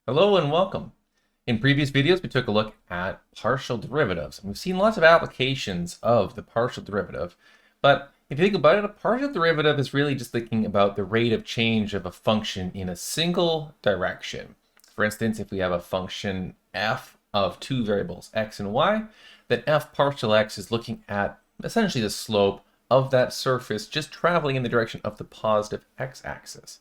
Hello and welcome. In previous videos, we took a look at partial derivatives. We've seen lots of applications of the partial derivative, but if you think about it, a partial derivative is really just thinking about the rate of change of a function in a single direction. For instance, if we have a function f of two variables, x and y, then f partial x is looking at essentially the slope of that surface just traveling in the direction of the positive x-axis.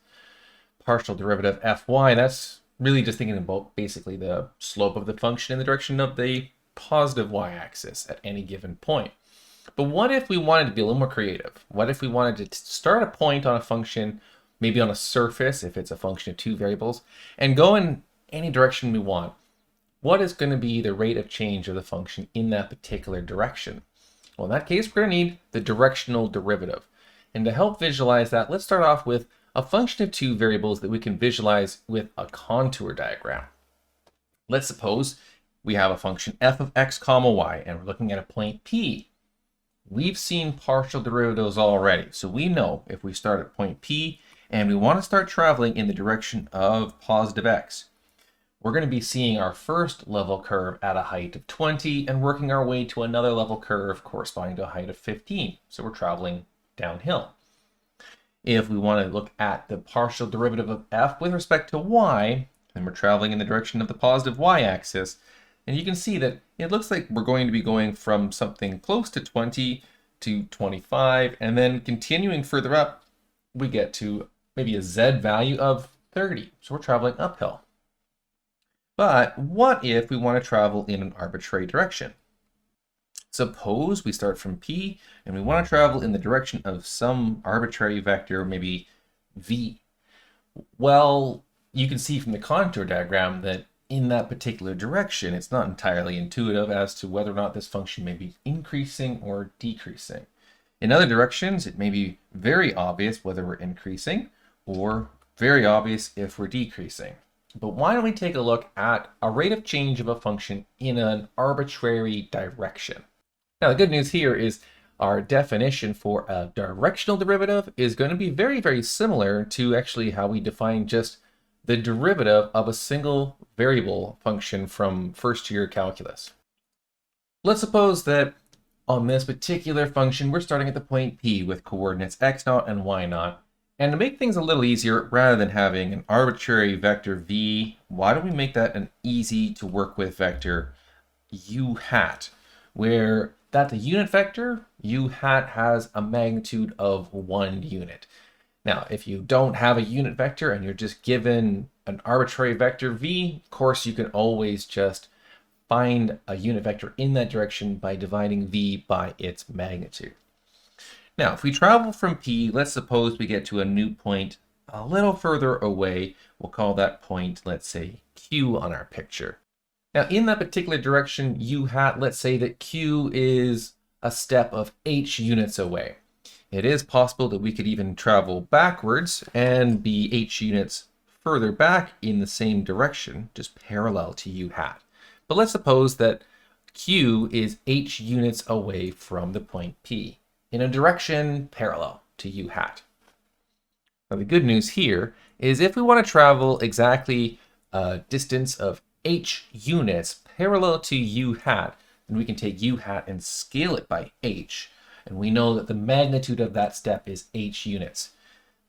Partial derivative fy, that's really just thinking about basically the slope of the function in the direction of the positive y-axis at any given point. But what if we wanted to be a little more creative? What if we wanted to start a point on a function, maybe on a surface, if it's a function of two variables, and go in any direction we want? What is going to be the rate of change of the function in that particular direction? Well, in that case, we're going to need the directional derivative. And to help visualize that, let's start off with a function of two variables that we can visualize with a contour diagram. Let's suppose we have a function f of x comma y, and we're looking at a point P. We've seen partial derivatives already, so we know if we start at point P and we want to start traveling in the direction of positive x, we're going to be seeing our first level curve at a height of 20 and working our way to another level curve corresponding to a height of 15. So we're traveling downhill. If we want to look at the partial derivative of f with respect to y, then we're traveling in the direction of the positive y-axis. And you can see that it looks like we're going to be going from something close to 20 to 25, and then continuing further up, we get to maybe a z value of 30. So we're traveling uphill. But what if we want to travel in an arbitrary direction? Suppose we start from P and we want to travel in the direction of some arbitrary vector, maybe V. Well, you can see from the contour diagram that in that particular direction, it's not entirely intuitive as to whether or not this function may be increasing or decreasing. In other directions, it may be very obvious whether we're increasing or very obvious if we're decreasing. But why don't we take a look at a rate of change of a function in an arbitrary direction? Now, the good news here is our definition for a directional derivative is going to be very, very similar to actually how we define just the derivative of a single variable function from first year calculus. Let's suppose that on this particular function, we're starting at the point P with coordinates x0 and y0. And to make things a little easier, rather than having an arbitrary vector v, why don't we make that an easy to work with vector u hat, where that's a unit vector, u hat has a magnitude of 1 unit. Now, if you don't have a unit vector and you're just given an arbitrary vector v, of course you can always just find a unit vector in that direction by dividing v by its magnitude. Now, if we travel from P, let's suppose we get to a new point a little further away. We'll call that point, let's say, Q on our picture. Now, in that particular direction, u hat, let's say that Q is a step of h units away. It is possible that we could even travel backwards and be h units further back in the same direction, just parallel to u hat. But let's suppose that Q is h units away from the point P, in a direction parallel to u hat. Now, the good news here is if we want to travel exactly a distance of h units parallel to u hat, then we can take u hat and scale it by h. And we know that the magnitude of that step is h units.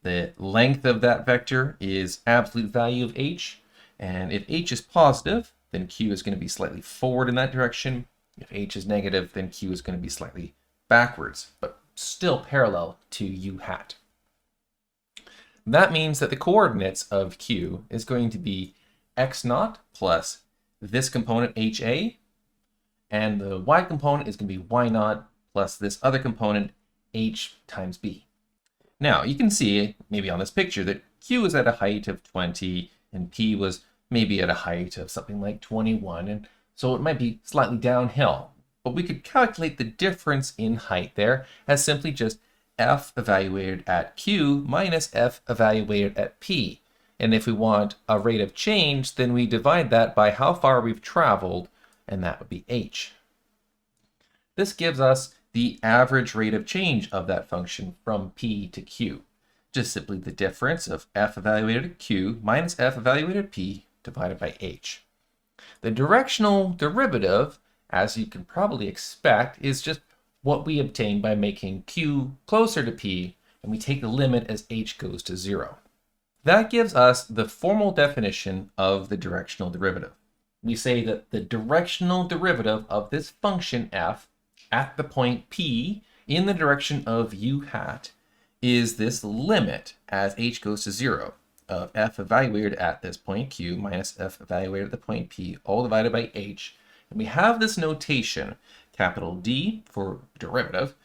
The length of that vector is absolute value of h. And if h is positive, then q is going to be slightly forward in that direction. If h is negative, then q is going to be slightly backwards, but still parallel to u hat. That means that the coordinates of q is going to be x0 plus this component ha, and the y component is going to be y0 plus this other component h times b. Now, you can see, maybe on this picture, that q is at a height of 20, and p was maybe at a height of something like 21, and so it might be slightly downhill. But we could calculate the difference in height there as simply just f evaluated at q minus f evaluated at p. And if we want a rate of change, then we divide that by how far we've traveled, and that would be h. This gives us the average rate of change of that function from p to q. Just simply the difference of f evaluated at q minus f evaluated at p divided by h. The directional derivative, as you can probably expect, is just what we obtain by making q closer to p, and we take the limit as h goes to 0. That gives us the formal definition of the directional derivative. We say that the directional derivative of this function f at the point p in the direction of u hat is this limit as h goes to 0 of f evaluated at this point q minus f evaluated at the point p, all divided by h. And we have this notation, capital D for derivative.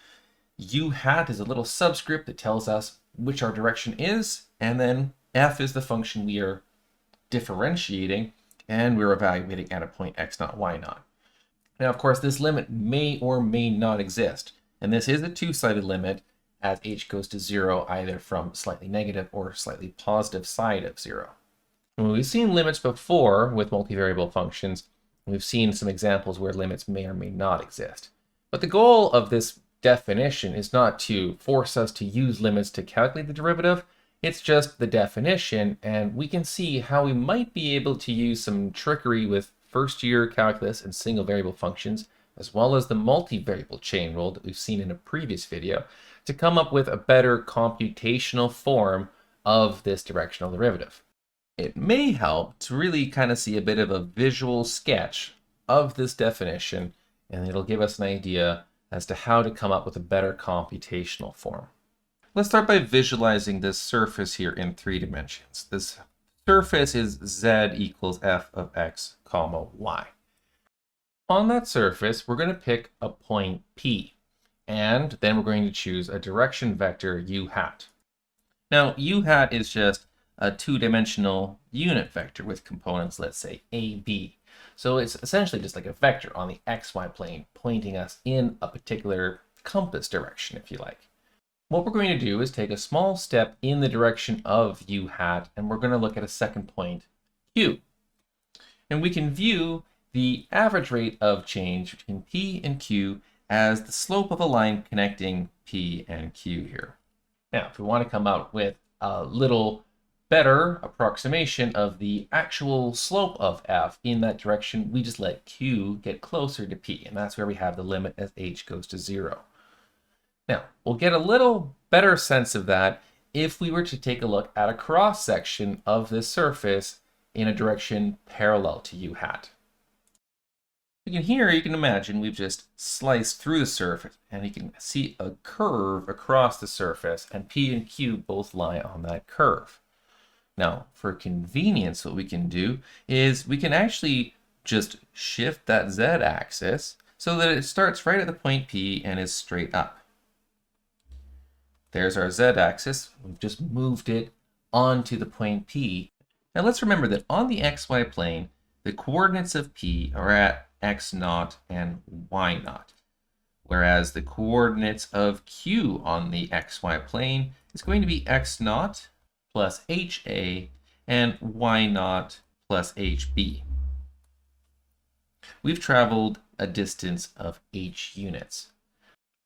U hat is a little subscript that tells us which our direction is, and then f is the function we are differentiating, and we're evaluating at a point x naught, y naught. Now, of course, this limit may or may not exist, and this is a two-sided limit as h goes to 0, either from slightly negative or slightly positive side of 0. And we've seen limits before with multivariable functions. We've seen some examples where limits may or may not exist. But the goal of this definition is not to force us to use limits to calculate the derivative. It's just the definition, and we can see how we might be able to use some trickery with first-year calculus and single variable functions, as well as the multivariable chain rule that we've seen in a previous video, to come up with a better computational form of this directional derivative. It may help to really kind of see a bit of a visual sketch of this definition, and it'll give us an idea as to how to come up with a better computational form. Let's start by visualizing this surface here in 3 dimensions. This surface is z equals f of x comma y. On that surface, we're going to pick a point P, and then we're going to choose a direction vector u hat. Now, u hat is just a 2-dimensional unit vector with components, let's say, a, b. So it's essentially just like a vector on the xy plane pointing us in a particular compass direction, if you like. What we're going to do is take a small step in the direction of u hat, and we're going to look at a second point, q. And we can view the average rate of change between p and q as the slope of a line connecting p and q here. Now, if we want to come out with a little better approximation of the actual slope of f in that direction, we just let q get closer to p, and that's where we have the limit as h goes to 0. Now, we'll get a little better sense of that if we were to take a look at a cross-section of this surface in a direction parallel to u hat. Here you can imagine we've just sliced through the surface, and you can see a curve across the surface, and p and q both lie on that curve. Now, for convenience, what we can do is we can actually just shift that z-axis so that it starts right at the point P and is straight up. There's our z-axis. We've just moved it onto the point P. Now let's remember that on the xy plane, the coordinates of P are at x naught and y naught, whereas the coordinates of Q on the xy plane is going to be x naught plus HA and y naught plus HB. We've traveled a distance of h units.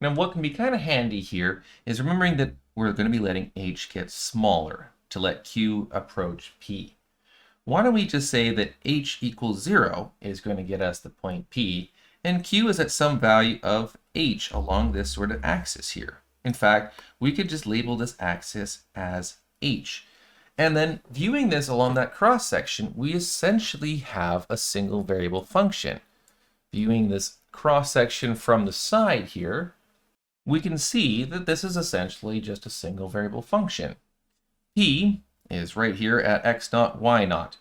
Now, what can be kind of handy here is remembering that we're going to be letting h get smaller to let q approach p. Why don't we just say that h equals 0 is going to get us the point P, and q is at some value of h along this sort of axis here. In fact, we could just label this axis as h. And then viewing this along that cross section, we essentially have a single variable function. Viewing this cross section from the side here, we can see that this is essentially just a single variable function. P is right here at x naught, y naught.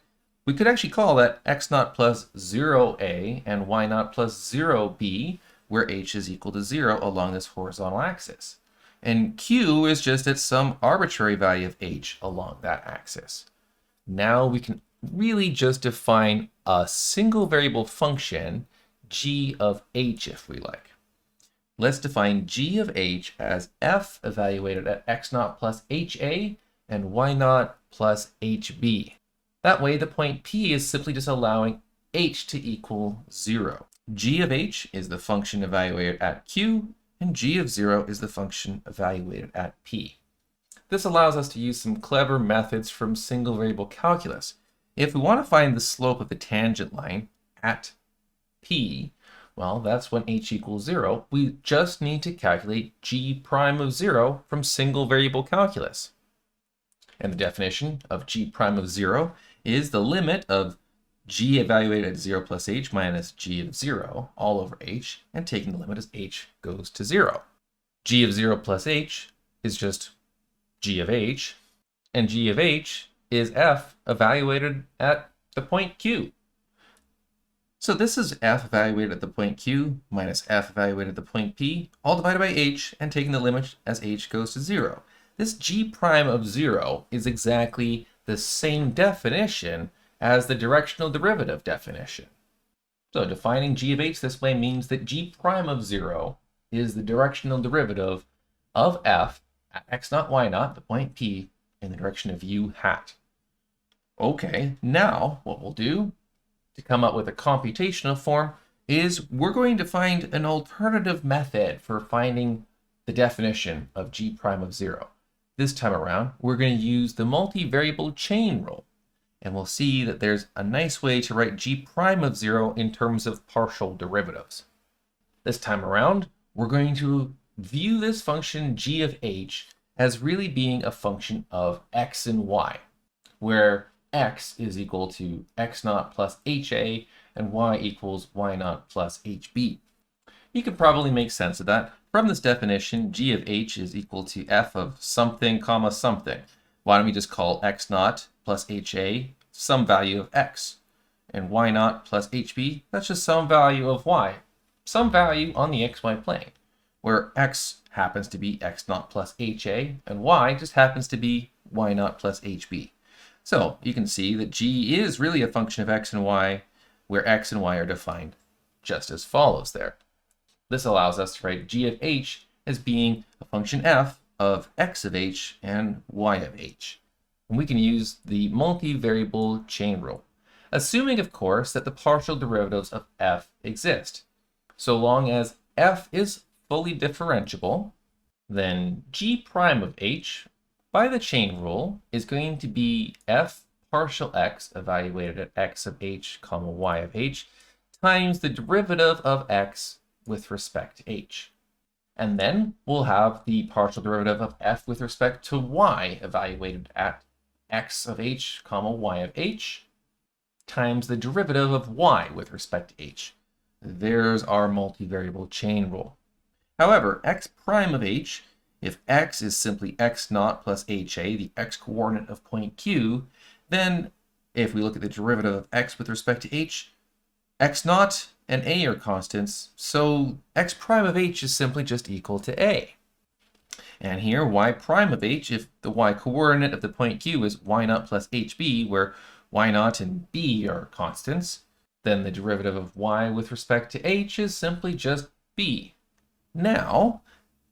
We could actually call that x naught plus 0a and y naught plus 0b, where h is equal to 0 along this horizontal axis. And q is just at some arbitrary value of h along that axis. Now we can really just define a single variable function, g of h, if we like. Let's define g of h as f evaluated at x naught plus ha and y naught plus hb. That way the point P is simply just allowing h to equal 0. G of h is the function evaluated at q, and g of 0 is the function evaluated at p. This allows us to use some clever methods from single variable calculus. if we want to find the slope of the tangent line at P, well, that's when h equals 0. We just need to calculate g prime of 0 from single variable calculus. And the definition of g prime of 0 is the limit of g evaluated at 0 plus h minus g of 0 all over h, and taking the limit as h goes to 0. G of 0 plus h is just g of h, and g of h is f evaluated at the point Q. So this is f evaluated at the point Q minus f evaluated at the point P, all divided by h, and taking the limit as h goes to 0. This g prime of 0 is exactly the same definition as the directional derivative definition. So defining g of h this way means that g prime of 0 is the directional derivative of f at x naught, y naught, the point P, in the direction of u hat. Okay, now what we'll do to come up with a computational form is we're going to find an alternative method for finding the definition of g prime of 0. This time around, we're going to use the multivariable chain rule. And we'll see that there's a nice way to write g prime of 0 in terms of partial derivatives. This time around, we're going to view this function g of h as really being a function of x and y, where x is equal to x naught plus ha and y equals y naught plus hb. You can probably make sense of that. From this definition, g of h is equal to f of something comma something. Why don't we just call x naught plus ha some value of x, and y naught plus hb, that's just some value of y, some value on the xy plane, where x happens to be x naught plus ha and y just happens to be y naught plus hb. So you can see that g is really a function of x and y, where x and y are defined just as follows there. This allows us to write g of h as being a function f of x of h and y of h. And we can use the multivariable chain rule, assuming, of course, that the partial derivatives of f exist. So long as f is fully differentiable, then g prime of h, by the chain rule, is going to be f partial x evaluated at x of h comma y of h times the derivative of x with respect to h. And then we'll have the partial derivative of f with respect to y evaluated at x of h comma y of h times the derivative of y with respect to h. There's our multivariable chain rule. However, x prime of h, if x is simply x naught plus ha, the x coordinate of point Q, then if we look at the derivative of x with respect to h, x naught and a are constants, so x prime of h is simply just equal to a. And here, y prime of h, if the y coordinate of the point Q is y naught plus hb, where y naught and b are constants, then the derivative of y with respect to h is simply just b. Now,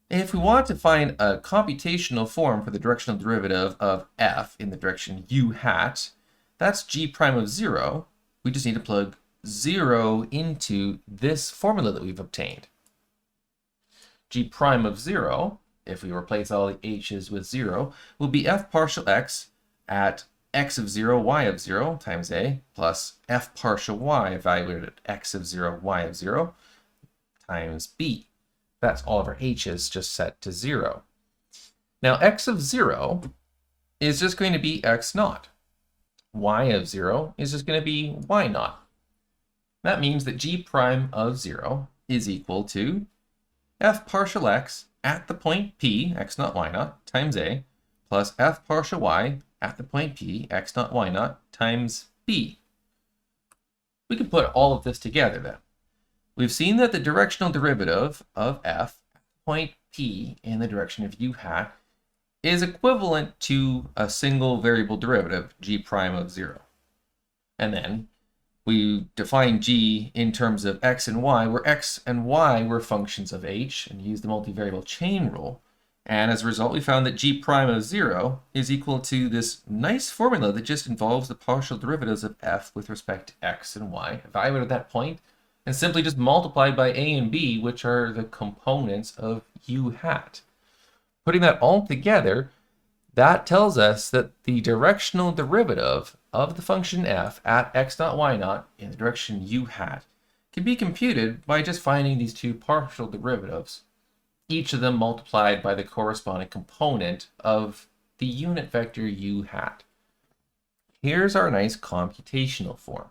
if we want to find a computational form for the directional derivative of f in the direction u hat, that's g prime of 0. We just need to plug 0 into this formula that we've obtained. G prime of 0, if we replace all the h's with 0, will be f partial x at x of 0, y of 0 times a plus f partial y evaluated at x of 0, y of 0 times b. That's all of our h's just set to 0. Now x of 0 is just going to be x naught. Y of 0 is just going to be y naught. That means that g prime of 0 is equal to f partial x at the point P, x naught, y naught, times a, plus f partial y at the point P, x naught, y naught, times b. We can put all of this together then. We've seen that the directional derivative of f at the point P in the direction of u hat is equivalent to a single variable derivative, g prime of 0. And then we define g in terms of x and y, where x and y were functions of h, and use the multivariable chain rule. And as a result, we found that g prime of 0 is equal to this nice formula that just involves the partial derivatives of f with respect to x and y, evaluated at that point, and simply just multiplied by a and b, which are the components of u hat. Putting that all together, that tells us that the directional derivative of the function f at x naught y naught in the direction u hat can be computed by just finding these two partial derivatives, each of them multiplied by the corresponding component of the unit vector u hat. Here's our nice computational form.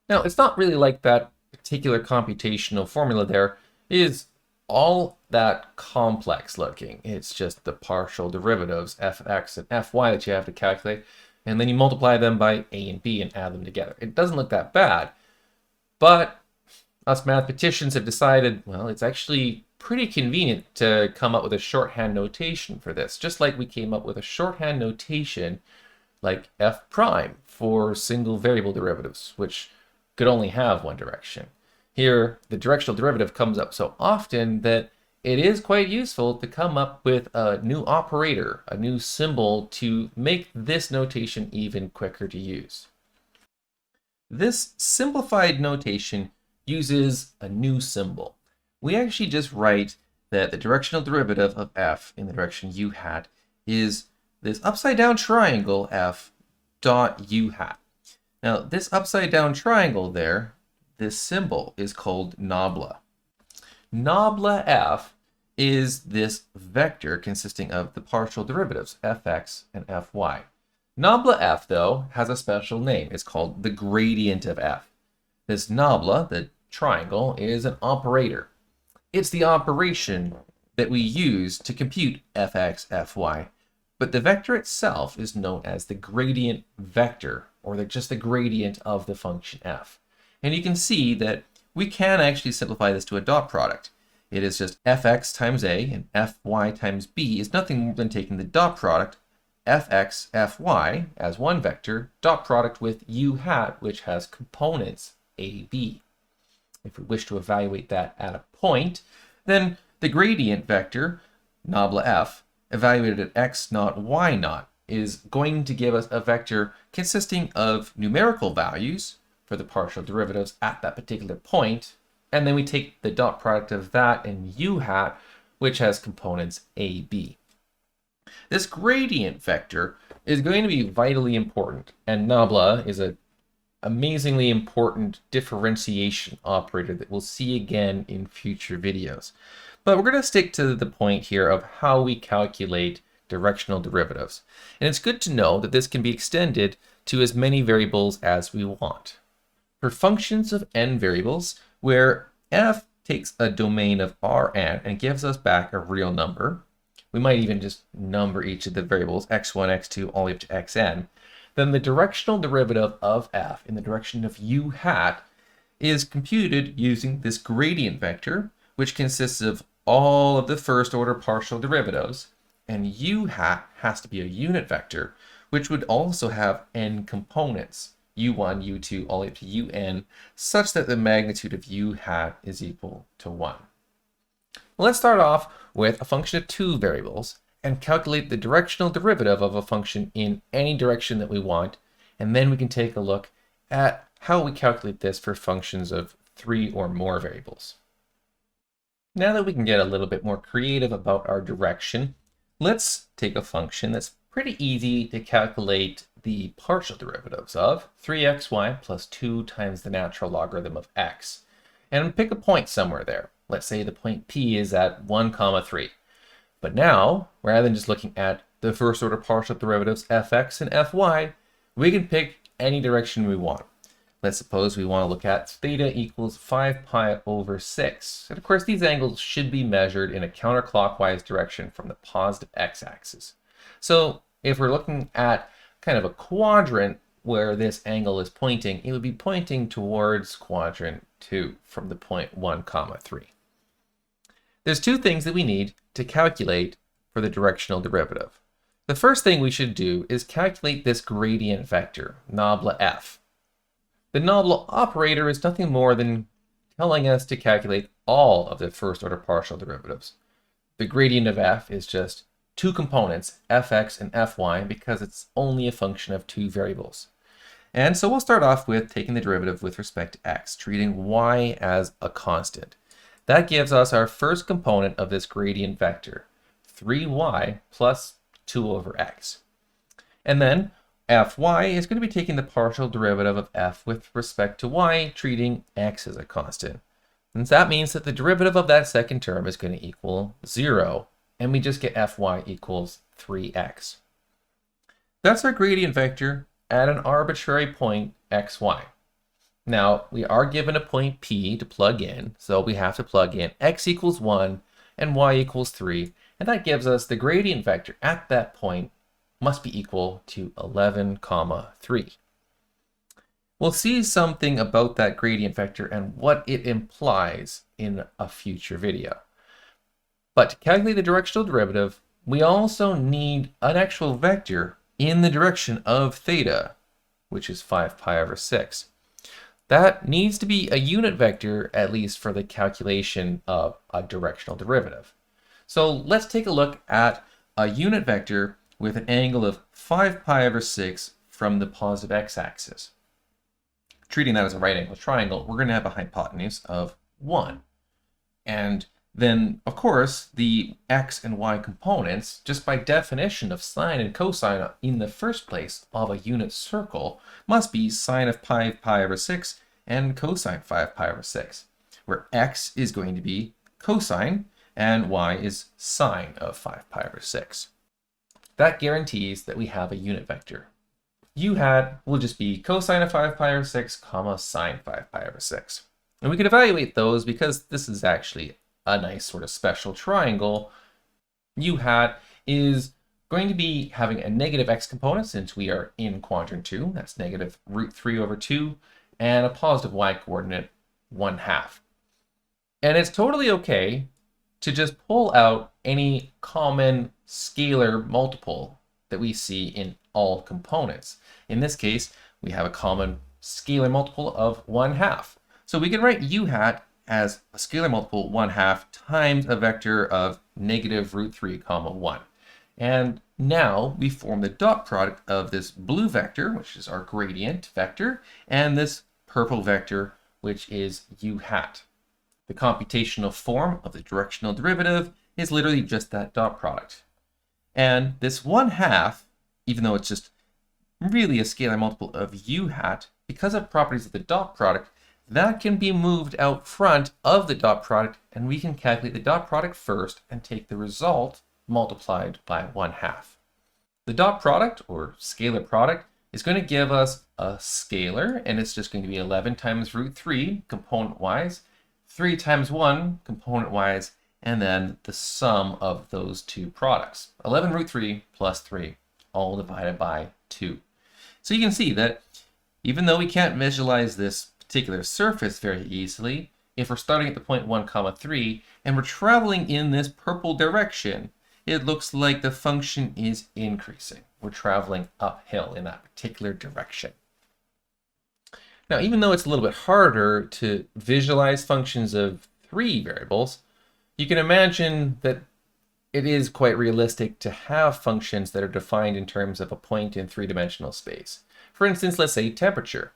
Now, it's not really like that particular computational formula there is all that complex looking. It's just the partial derivatives, fx and fy, that you have to calculate, and then you multiply them by a and b and add them together. It doesn't look that bad, but us mathematicians have decided, well, it's actually pretty convenient to come up with a shorthand notation for this, just like we came up with a shorthand notation like f prime for single variable derivatives, which could only have one direction. Here, the directional derivative comes up so often that it is quite useful to come up with a new operator, a new symbol to make this notation even quicker to use. This simplified notation uses a new symbol. We actually just write that the directional derivative of f in the direction u hat is this upside down triangle f dot u hat. Now, this upside down triangle there, this symbol is called nabla. Nabla f is this vector consisting of the partial derivatives, fx and fy. Nabla f, though, has a special name. It's called the gradient of f. This nabla, the triangle, is an operator. It's the operation that we use to compute fx, fy, but the vector itself is known as the gradient vector, or just the gradient of the function f. And you can see that we can actually simplify this to a dot product. It is just fx times a and fy times b is nothing more than taking the dot product fx, fy as one vector, dot product with u hat, which has components a, b. If we wish to evaluate that at a point, then the gradient vector, nabla f, evaluated at x naught, y naught, is going to give us a vector consisting of numerical values for the partial derivatives at that particular point, and then we take the dot product of that and u hat, which has components a, b. This gradient vector is going to be vitally important, and nabla is an amazingly important differentiation operator that we'll see again in future videos. But we're going to stick to the point here of how we calculate directional derivatives. And it's good to know that this can be extended to as many variables as we want. For functions of n variables, where f takes a domain of Rn and gives us back a real number, we might even just number each of the variables, x1, x2, all the way up to xn, then the directional derivative of f in the direction of u hat is computed using this gradient vector, which consists of all of the first order partial derivatives, and u hat has to be a unit vector, which would also have n components, u1, u2, all the way up to un, such that the magnitude of u hat is equal to 1. Let's start off with a function of two variables and calculate the directional derivative of a function in any direction that we want, and then we can take a look at how we calculate this for functions of 3 or more variables. Now that we can get a little bit more creative about our direction, let's take a function that's pretty easy to calculate the partial derivatives of 3xy plus 2 times the natural logarithm of x, and pick a point somewhere there. Let's say the point P is at 1, 3. But now, rather than just looking at the first order partial derivatives fx and fy, we can pick any direction we want. Let's suppose we want to look at theta equals 5 pi over 6. And of course, these angles should be measured in a counterclockwise direction from the positive x-axis. So if we're looking at kind of a quadrant where this angle is pointing, it would be pointing towards quadrant 2 from the point 1, 3. There's two things that we need to calculate for the directional derivative. The first thing we should do is calculate this gradient vector, nabla f. The nabla operator is nothing more than telling us to calculate all of the first order partial derivatives. The gradient of f is just two components, fx and fy, because it's only a function of two variables. And so we'll start off with taking the derivative with respect to x, treating y as a constant. That gives us our first component of this gradient vector, 3y plus 2 over x. And then fy is going to be taking the partial derivative of f with respect to y, treating x as a constant. And so that means that the derivative of that second term is going to equal 0, and we just get fy equals 3x. That's our gradient vector at an arbitrary point xy. Now, we are given a point P to plug in, so we have to plug in x equals 1 and y equals 3, and that gives us the gradient vector at that point must be equal to 11, 3. We'll see something about that gradient vector and what it implies in a future video. But to calculate the directional derivative, we also need an actual vector in the direction of theta, which is 5 pi over 6. That needs to be a unit vector, at least for the calculation of a directional derivative. So let's take a look at a unit vector with an angle of 5 pi over 6 from the positive x-axis. Treating that as a right angle triangle, we're going to have a hypotenuse of 1. And then, of course, the x and y components, just by definition of sine and cosine in the first place of a unit circle, must be sine of 5 pi over 6 and cosine 5 pi over 6, where x is going to be cosine and y is sine of 5 pi over 6. That guarantees that we have a unit vector. U hat will just be cosine of 5 pi over 6, comma, sine 5 pi over 6. And we can evaluate those because this is actually a nice sort of special triangle. U hat is going to be having a negative x component since we are in quadrant 2. That's negative root 3 over 2, and a positive y coordinate 1/2. And it's totally okay to just pull out any common scalar multiple that we see in all components. In this case, we have a common scalar multiple of 1/2. So we can write u hat as a scalar multiple 1/2 times a vector of negative root 3 comma 1. And now we form the dot product of this blue vector, which is our gradient vector, and this purple vector, which is u hat. The computational form of the directional derivative is literally just that dot product. And this 1/2, even though it's just really a scalar multiple of u hat, because of properties of the dot product, that can be moved out front of the dot product, and we can calculate the dot product first and take the result multiplied by 1/2. The dot product, or scalar product, is going to give us a scalar, and it's just going to be 11 times root 3 component-wise, 3 times 1 component-wise, and then the sum of those two products. 11 root 3 plus 3, all divided by 2. So you can see that even though we can't visualize this particular surface very easily, if we're starting at the point 1 comma 3 and we're traveling in this purple direction, it looks like the function is increasing. We're traveling uphill in that particular direction. Now, even though it's a little bit harder to visualize functions of 3 variables, you can imagine that it is quite realistic to have functions that are defined in terms of a point in 3-dimensional space. For instance, let's say temperature.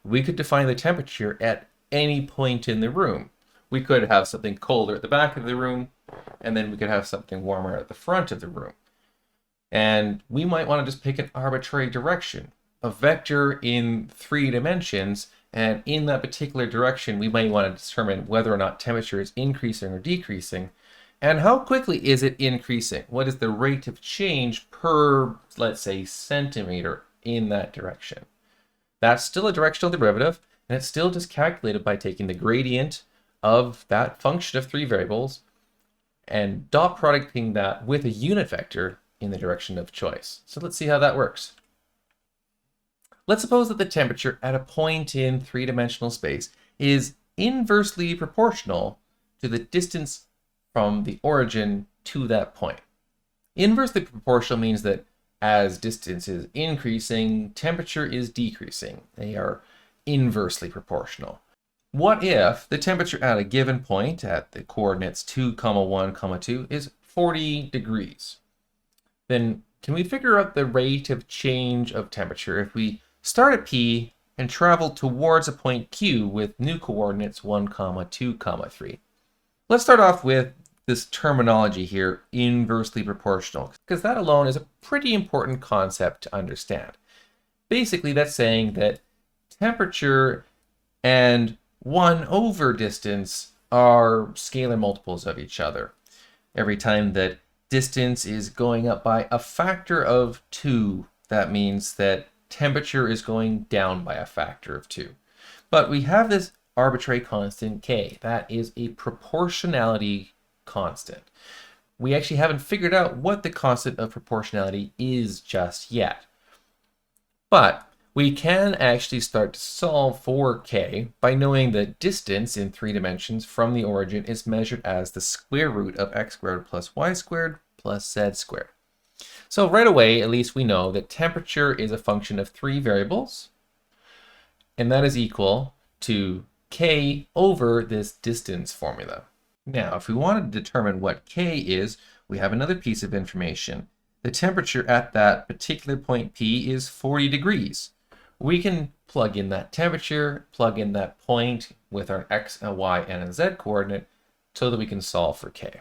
We could define the temperature at any point in the room. We could have something colder at the back of the room, and then we could have something warmer at the front of the room. And we might want to just pick an arbitrary direction, a vector in 3 dimensions, and in that particular direction, we might want to determine whether or not temperature is increasing or decreasing, and how quickly is it increasing? What is the rate of change per, let's say, centimeter in that direction? That's still a directional derivative, and it's still just calculated by taking the gradient of that function of 3 variables and dot producting that with a unit vector in the direction of choice. So let's see how that works. Let's suppose that the temperature at a point in 3-dimensional space is inversely proportional to the distance from the origin to that point. Inversely proportional means that as distance is increasing, temperature is decreasing. They are inversely proportional. What if the temperature at a given point at the coordinates 2, 1, 2 is 40 degrees? Then can we figure out the rate of change of temperature if we start at P and travel towards a point Q with new coordinates 1, 2, 3? Let's start off with this terminology here, inversely proportional, because that alone is a pretty important concept to understand. Basically, that's saying that temperature and 1 over distance are scalar multiples of each other. Every time that distance is going up by a factor of 2, that means that temperature is going down by a factor of 2. But we have this arbitrary constant k. That is a proportionality constant. We actually haven't figured out what the constant of proportionality is just yet. But we can actually start to solve for k by knowing that distance in 3 dimensions from the origin is measured as the square root of x squared plus y squared plus z squared. So right away, at least we know that temperature is a function of 3 variables, and that is equal to k over this distance formula. Now, if we want to determine what k is, we have another piece of information. The temperature at that particular point P is 40 degrees. We can plug in that temperature, plug in that point with our x, a y, and a z coordinate so that we can solve for k.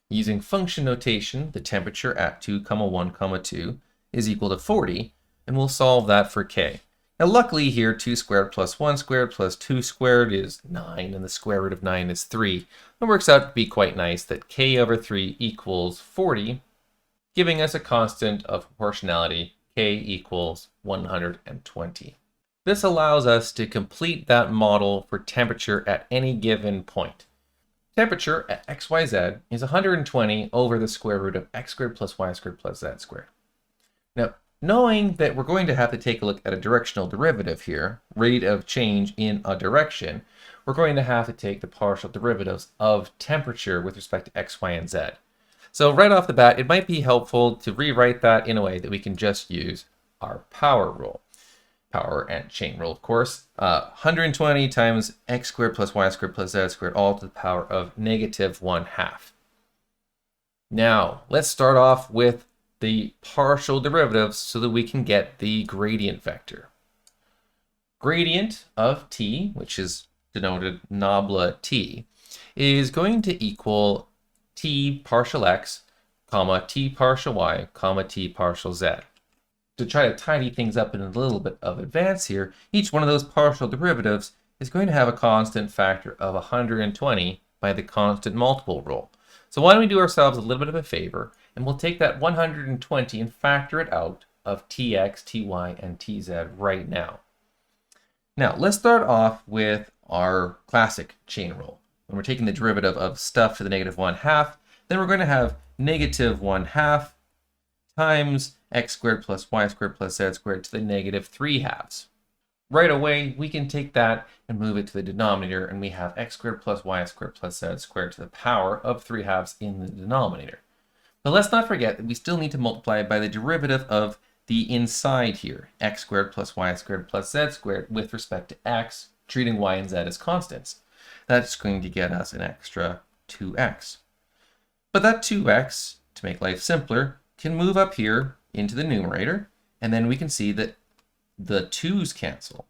Using function notation, the temperature at 2, 1, 2 is equal to 40, and we'll solve that for k. Now luckily here, 2 squared plus 1 squared plus 2 squared is 9, and the square root of 9 is 3. It works out to be quite nice that k over 3 equals 40, giving us a constant of proportionality, k equals 120. This allows us to complete that model for temperature at any given point. Temperature at xyz is 120 over the square root of x squared plus y squared plus z squared. Now, knowing that we're going to have to take a look at a directional derivative here, rate of change in a direction, we're going to have to take the partial derivatives of temperature with respect to x, y, and z. So right off the bat, it might be helpful to rewrite that in a way that we can just use our power rule. Power and chain rule, of course. 120 times x squared plus y squared plus z squared, all to the power of negative 1/2. Now, let's start off with the partial derivatives so that we can get the gradient vector. Gradient of t, which is denoted nabla t, is going to equal t partial x, comma, t partial y, comma, t partial z. To try to tidy things up in a little bit of advance here, each one of those partial derivatives is going to have a constant factor of 120 by the constant multiple rule. So why don't we do ourselves a little bit of a favor, and we'll take that 120 and factor it out of tx, ty, and tz right now. Now, let's start off with our classic chain rule. When we're taking the derivative of stuff to the negative 1/2, then we're going to have negative 1/2 times x squared plus y squared plus z squared to the negative 3/2. Right away, we can take that and move it to the denominator, and we have x squared plus y squared plus z squared to the power of 3/2 in the denominator. But let's not forget that we still need to multiply by the derivative of the inside here, x squared plus y squared plus z squared with respect to x, treating y and z as constants. That's going to get us an extra 2x. But that 2x, to make life simpler, can move up here into the numerator, and then we can see that the 2's cancel,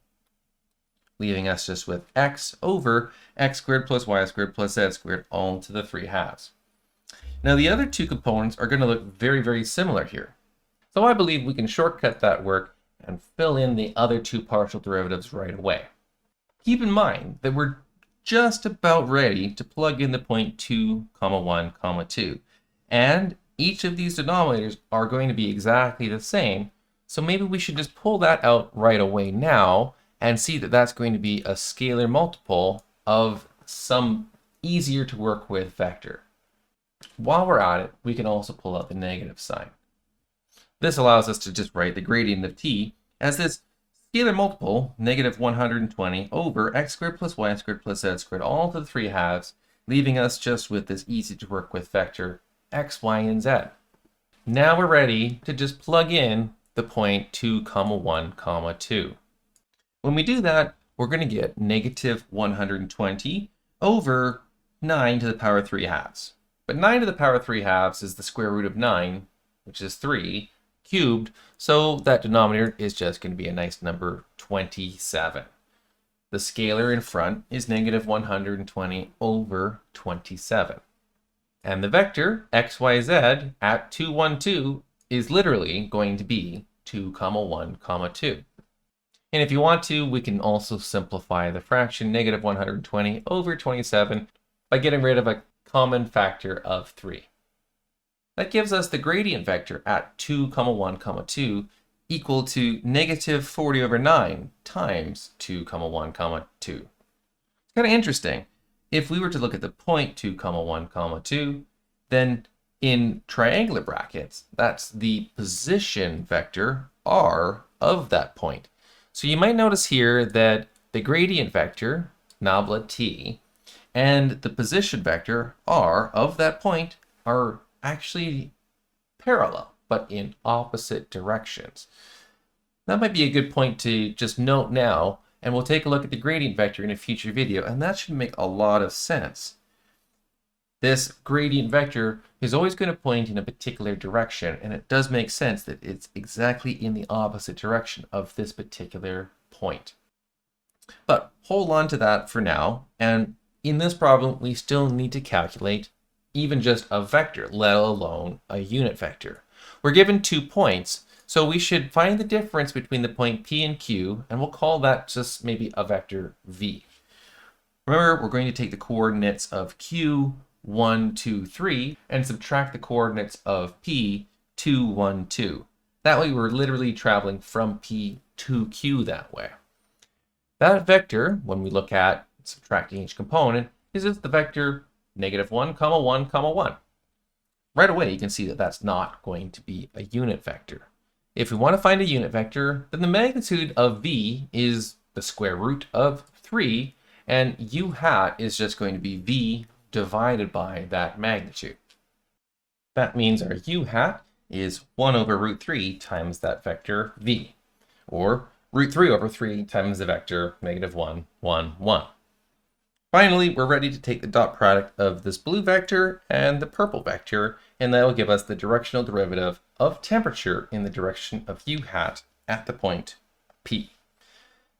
leaving us just with x over x squared plus y squared plus z squared all to the 3/2. Now the other two components are going to look very, very similar here. So I believe we can shortcut that work and fill in the other two partial derivatives right away. Keep in mind that we're just about ready to plug in the point 2, 1, 2. And each of these denominators are going to be exactly the same. So maybe we should just pull that out right away now and see that that's going to be a scalar multiple of some easier to work with vector. While we're at it, we can also pull out the negative sign. This allows us to just write the gradient of t as this scalar multiple, negative 120 over x squared plus y squared plus z squared all to the 3/2, leaving us just with this easy to work with vector x, y, and z. Now we're ready to just plug in the point 2, 1, 2. When we do that, we're going to get negative 120 over 9 to the power 3/2. But 9 to the power 3/2 is the square root of 9, which is 3, cubed, so that denominator is just going to be a nice number 27. The scalar in front is negative 120 over 27. And the vector xyz at 2, 1, 2 is literally going to be 2, 1, 2. And if you want to, we can also simplify the fraction negative 120 over 27 by getting rid of a common factor of 3. That gives us the gradient vector at 2, 1, 2 equal to negative 40 over 9 times 2, 1, 2. It's kind of interesting. If we were to look at the point 2, 1, 2, then in triangular brackets, that's the position vector r of that point. So you might notice here that the gradient vector, nabla t, and the position vector r of that point are actually parallel, but in opposite directions. That might be a good point to just note now, and we'll take a look at the gradient vector in a future video, and that should make a lot of sense. This gradient vector is always going to point in a particular direction, and it does make sense that it's exactly in the opposite direction of this particular point. But hold on to that for now, and in this problem, we still need to calculate even just a vector, let alone a unit vector. We're given 2 points, so we should find the difference between the point P and Q, and we'll call that just maybe a vector V. Remember, we're going to take the coordinates of Q, 1, 2, 3, and subtract the coordinates of P, 2, 1, 2. That way we're literally traveling from P to Q that way. That vector, when we look at subtracting each component, is just the vector negative 1, 1, 1. Right away, you can see that that's not going to be a unit vector. If we want to find a unit vector, then the magnitude of V is the square root of 3, and U hat is just going to be V divided by that magnitude. That means our U hat is 1 over root 3 times that vector V, or root 3 over 3 times the vector negative 1, 1, 1. Finally, we're ready to take the dot product of this blue vector and the purple vector, and that will give us the directional derivative of temperature in the direction of U hat at the point P.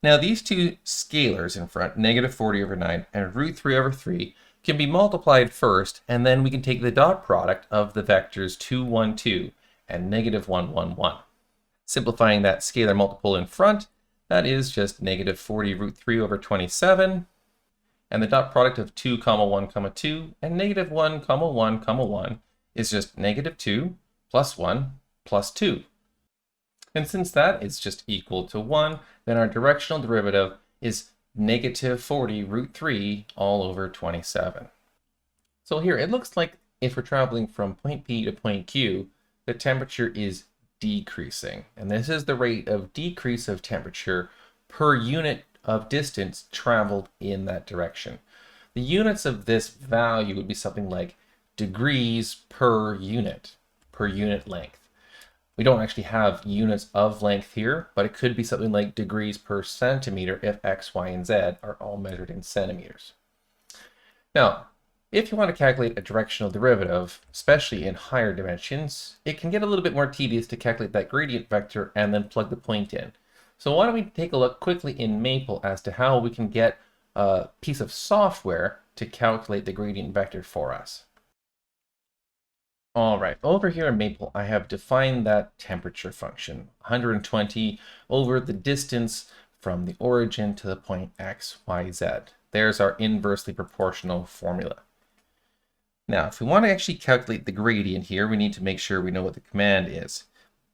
Now, these two scalars in front, negative 40 over 9 and root 3 over 3, can be multiplied first, and then we can take the dot product of the vectors 2, 1, 2 and negative 1, 1, 1. Simplifying that scalar multiple in front, that is just negative 40 root 3 over 27, and the dot product of 2, 1, 2 and negative 1, 1, 1 is just negative 2 plus 1 plus 2. And since that is just equal to 1, then our directional derivative is negative 40 root 3 all over 27. So here, it looks like if we're traveling from point P to point Q, the temperature is decreasing. And this is the rate of decrease of temperature per unit of distance traveled in that direction. The units of this value would be something like degrees per unit length. We don't actually have units of length here, but it could be something like degrees per centimeter if X, Y, and Z are all measured in centimeters. Now, if you want to calculate a directional derivative, especially in higher dimensions, it can get a little bit more tedious to calculate that gradient vector and then plug the point in. So why don't we take a look quickly in Maple as to how we can get a piece of software to calculate the gradient vector for us. All right, over here in Maple, I have defined that temperature function, 120 over the distance from the origin to the point X, Y, Z. There's our inversely proportional formula. Now, if we want to actually calculate the gradient here, we need to make sure we know what the command is.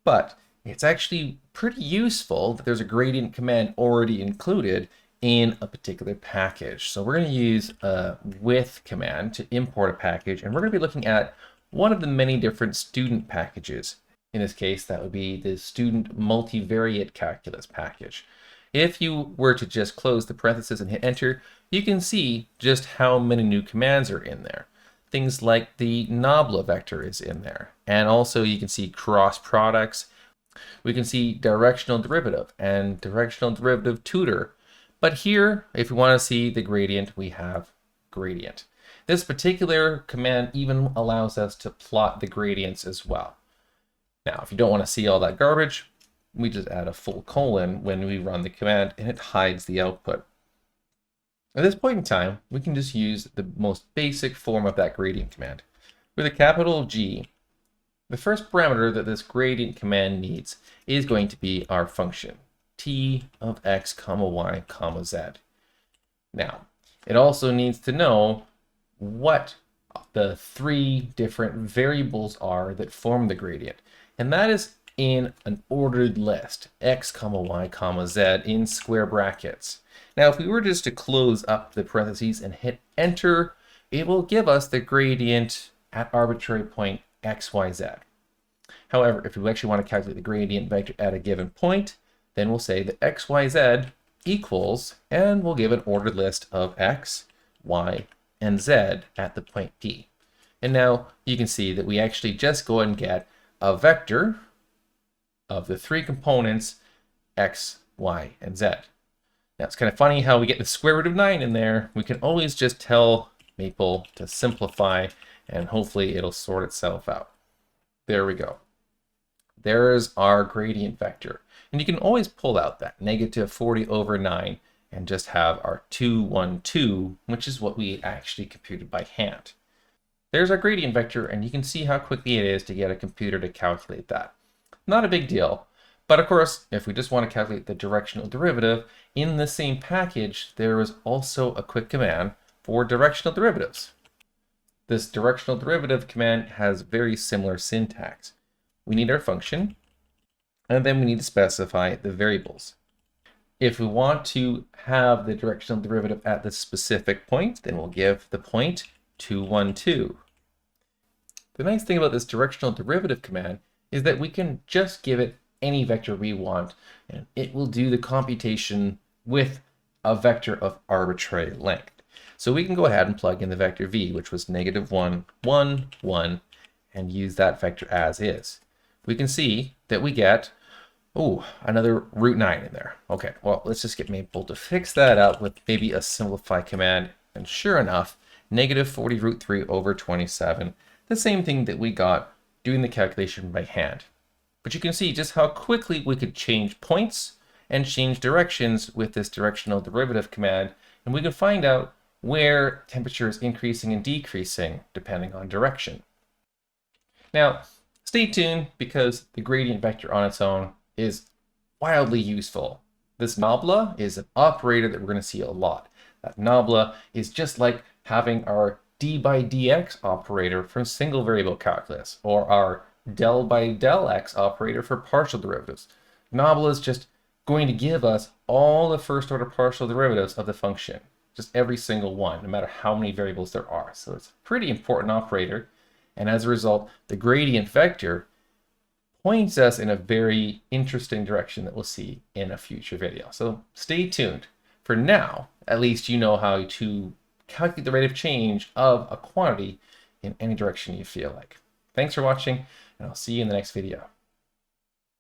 But it's actually pretty useful that there's a gradient command already included in a particular package. So we're going to use a with command to import a package, and we're going to be looking at one of the many different student packages. In this case, that would be the student multivariate calculus package. If you were to just close the parentheses and hit enter, you can see just how many new commands are in there. Things like the nabla vector is in there. And also you can see cross products. We can see directional derivative and directional derivative tutor. But here, if we want to see the gradient, we have gradient. This particular command even allows us to plot the gradients as well. Now, if you don't want to see all that garbage, we just add a full colon when we run the command and it hides the output. At this point in time, we can just use the most basic form of that gradient command. With a capital G, The first parameter that this gradient command needs is going to be our function, t of x comma y comma z. Now, it also needs to know what the three different variables are that form the gradient. And that is in an ordered list, x comma y comma z in square brackets. Now, if we were just to close up the parentheses and hit enter, it will give us the gradient at arbitrary point x, y, z. However, if we actually want to calculate the gradient vector at a given point, then we'll say that x, y, z equals, and we'll give an ordered list of x, y, and z at the point P. And now you can see that we actually just go and get a vector of the three components x, y, and z. Now it's kind of funny how we get the square root of 9 in there. We can always just tell Maple to simplify, and hopefully it'll sort itself out. There we go. There's our gradient vector. And you can always pull out that negative 40 over 9 and just have our 2, 1, 2, which is what we actually computed by hand. There's our gradient vector, and you can see how quickly it is to get a computer to calculate that. Not a big deal. But of course, if we just want to calculate the directional derivative, in the same package, there is also a quick command for directional derivatives. This directional derivative command has very similar syntax. We need our function, and then we need to specify the variables. If we want to have the directional derivative at this specific point, then we'll give the point 2, 1, 2. The nice thing about this directional derivative command is that we can just give it any vector we want, and it will do the computation with a vector of arbitrary length. So we can go ahead and plug in the vector v, which was negative 1, 1, 1, and use that vector as is. We can see that we get, another root 9 in there. Okay, well, let's just get Maple to fix that up with maybe a simplify command. And sure enough, negative 40 root 3 over 27, the same thing that we got doing the calculation by hand. But you can see just how quickly we could change points and change directions with this directional derivative command, and we can find out where temperature is increasing and decreasing depending on direction. Now, stay tuned because the gradient vector on its own is wildly useful. This nabla is an operator that we're going to see a lot. That nabla is just like having our d by dx operator from single variable calculus, or our del by del x operator for partial derivatives. Nabla is just going to give us all the first order partial derivatives of the function, just every single one, no matter how many variables there are. So it's a pretty important operator, and as a result, the gradient vector points us in a very interesting direction that we'll see in a future video. So stay tuned. For now, at least you know how to calculate the rate of change of a quantity in any direction you feel like. Thanks for watching, and I'll see you in the next video.